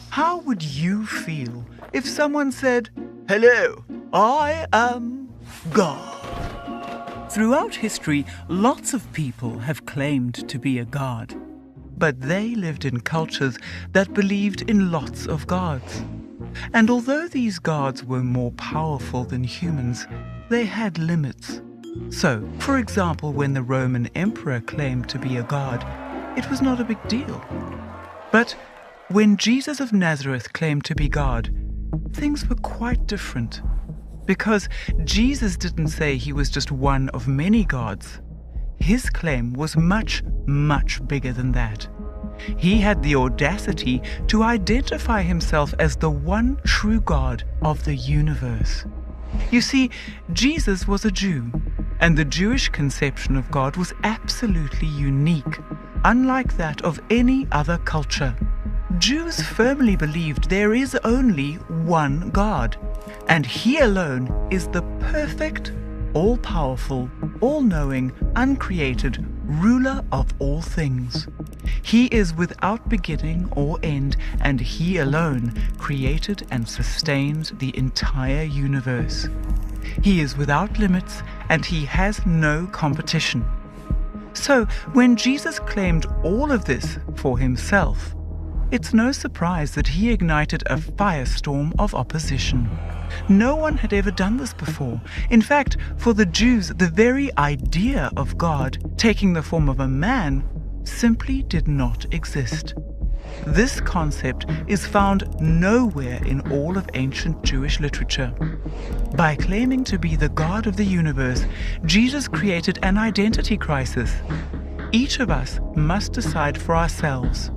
How would you feel if someone said, "Hello, I am God"? Throughout history, lots of people have claimed to be a god. But they lived in cultures that believed in lots of gods. And although these gods were more powerful than humans, they had limits. So, for example, when the Roman emperor claimed to be a god, it was not a big deal. But when Jesus of Nazareth claimed to be God, things were quite different. Because Jesus didn't say he was just one of many gods. His claim was much, much bigger than that. He had the audacity to identify himself as the one true God of the universe. You see, Jesus was a Jew, and the Jewish conception of God was absolutely unique, unlike that of any other culture. Jews firmly believed there is only one God, and He alone is the perfect, all-powerful, all-knowing, uncreated ruler of all things. He is without beginning or end, and He alone created and sustains the entire universe. He is without limits, and He has no competition. So, when Jesus claimed all of this for Himself, it's no surprise that He ignited a firestorm of opposition. No one had ever done this before. In fact, for the Jews, the very idea of God taking the form of a man simply did not exist. This concept is found nowhere in all of ancient Jewish literature. By claiming to be the God of the universe, Jesus created an identity crisis. Each of us must decide for ourselves,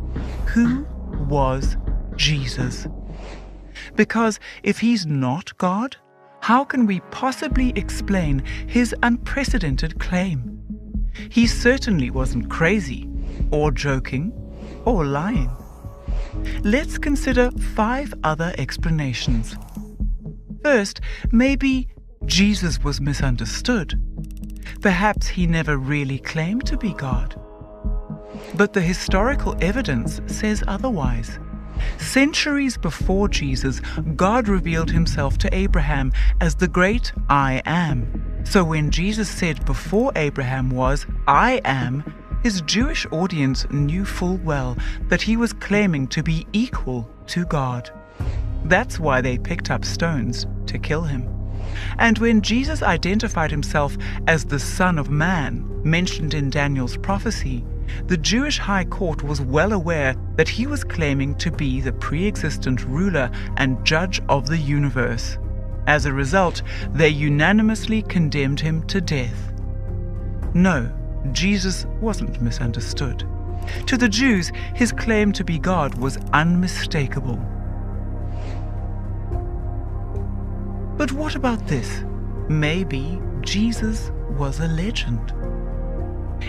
who was Jesus? Because if He's not God, how can we possibly explain His unprecedented claim? He certainly wasn't crazy, or joking, or lying. Let's consider 5 other explanations. First, maybe Jesus was misunderstood. Perhaps He never really claimed to be God. But the historical evidence says otherwise. Centuries before Jesus, God revealed Himself to Abraham as the great I Am. So when Jesus said before Abraham was, "I am," His Jewish audience knew full well that He was claiming to be equal to God. That's why they picked up stones to kill Him. And when Jesus identified Himself as the Son of Man, mentioned in Daniel's prophecy, the Jewish High Court was well aware that He was claiming to be the pre-existent ruler and judge of the universe. As a result, they unanimously condemned Him to death. No, Jesus wasn't misunderstood. To the Jews, His claim to be God was unmistakable. But what about this? Maybe Jesus was a legend.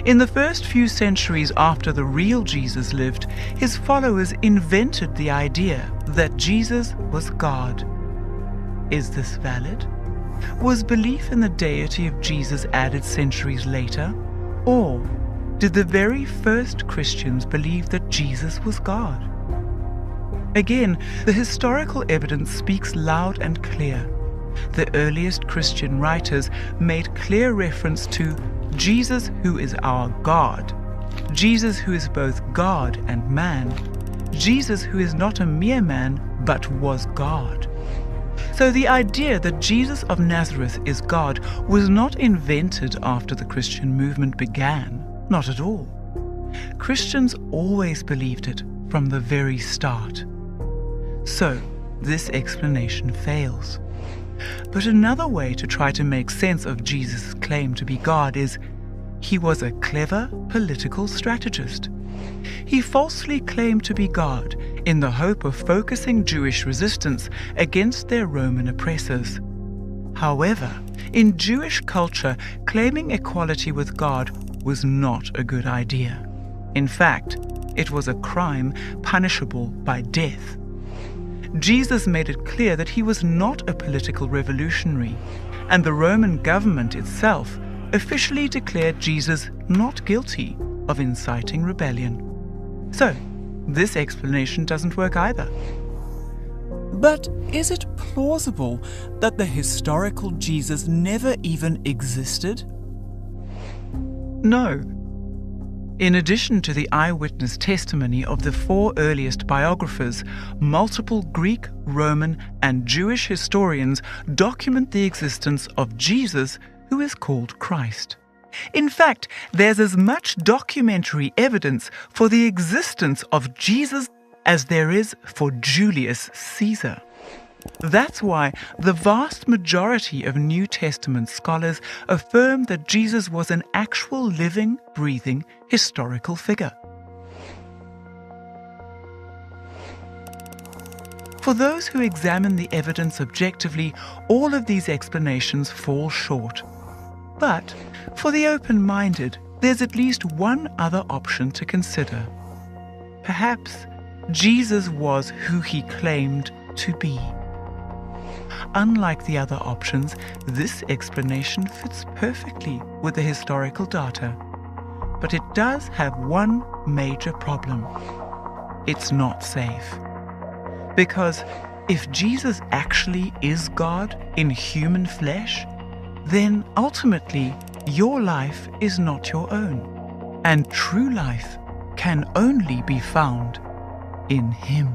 In the first few centuries after the real Jesus lived, His followers invented the idea that Jesus was God. Is this valid? Was belief in the deity of Jesus added centuries later? Or did the very first Christians believe that Jesus was God? Again, the historical evidence speaks loud and clear. The earliest Christian writers made clear reference to Jesus who is our God, Jesus who is both God and man, Jesus who is not a mere man but was God. So the idea that Jesus of Nazareth is God was not invented after the Christian movement began, not at all. Christians always believed it from the very start. So this explanation fails. But another way to try to make sense of Jesus' claim to be God is He was a clever political strategist. He falsely claimed to be God in the hope of focusing Jewish resistance against their Roman oppressors. However, in Jewish culture, claiming equality with God was not a good idea. In fact, it was a crime punishable by death. Jesus made it clear that He was not a political revolutionary, and the Roman government itself officially declared Jesus not guilty of inciting rebellion. So, This explanation doesn't work either. But is it plausible that the historical Jesus never even existed? No. In addition to the eyewitness testimony of the 4 earliest biographers, multiple Greek, Roman, and Jewish historians document the existence of Jesus, who is called Christ. In fact, there's as much documentary evidence for the existence of Jesus as there is for Julius Caesar. That's why the vast majority of New Testament scholars affirm that Jesus was an actual living, breathing, historical figure. For those who examine the evidence objectively, all of these explanations fall short. But for the open-minded, there's at least one other option to consider. Perhaps Jesus was who he claimed to be. Unlike the other options, this explanation fits perfectly with the historical data. But it does have one major problem. It's not safe. Because if Jesus actually is God in human flesh, then ultimately your life is not your own, and true life can only be found in Him.